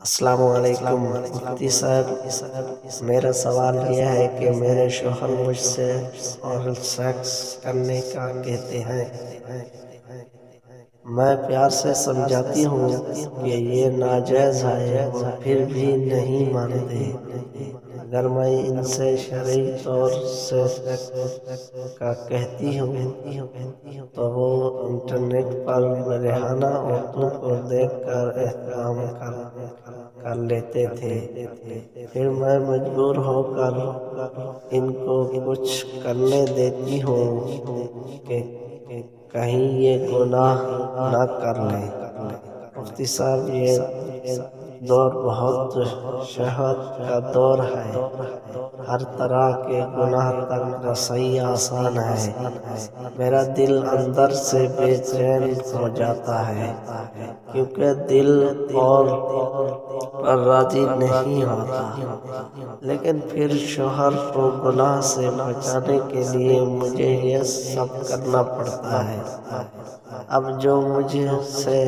السلام علیکم مفتی صاحب، میرا سوال یہ ہے کہ میرے شوہر مجھ سے اورل سیکس کرنے کا کہتے ہیں۔ میں پیار سے سمجھاتی ہوں کہ یہ ناجائز ہے، وہ پھر بھی نہیں مانتے۔ اگر میں ان سے شرعی طور سے سیکس کا کہتی ہوں تو وہ انٹرنیٹ پر برہنہ عورتوں کو دیکھ کر احترام کر لیتے تھے۔ پھر میں مجبور ہو کر ان کو کچھ کرنے دیتی ہوں کہ کہیں یہ گناہ نہ کر لیں۔ مفتی صاحب، یہ دور بہت شہوت کا دور ہے، ہر طرح کے گناہ تک رسائی آسان ہے۔ میرا دل اندر سے بے چین ہو جاتا ہے کیونکہ دل اور پر راضی نہیں ہوتا، لیکن پھر شوہر کو گناہ سے بچانے کے لیے مجھے یہ سب کرنا پڑتا ہے۔ اب جو مجھ سے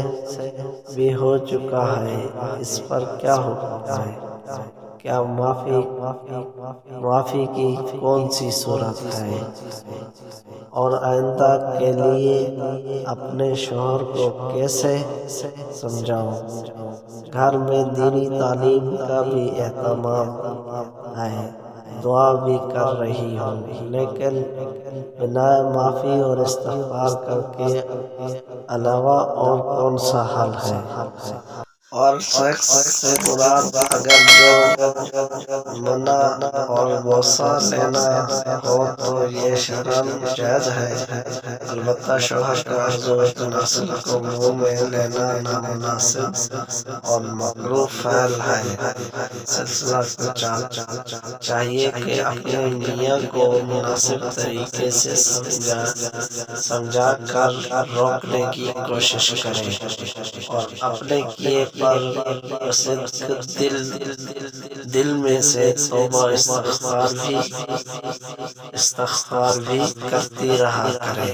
بھی ہو چکا ہے، اس پر کیا حکم ہے؟ کیا معافی کی کون سی صورت ہے؟ اور آئندہ کے لیے اپنے شوہر کو کیسے سمجھاؤں؟ گھر میں دینی تعلیم کا بھی اہتمام ہے، دعا بھی کر رہی ہوں، لیکن بنا معافی اور استغفار کے علاوہ اور کون سا حل ہے؟ اور سیکس سے مراد اگر جو منع اور بوسہ لینا ہو تو یہ شرعاً جائز ہے، البتہ شوہر کا زوج ناصر کو منہ میں لینا نامناسب اور مکروہ فعل ہے۔ سلسلہ چاہیے کہ اپنے میاں کو مناسب طریقے سے سمجھا کر روکنے کی کوشش کرے اور اپنے کیے پر بصدق دل میں سے توبہ استغفار بھی کرتی رہا کرے۔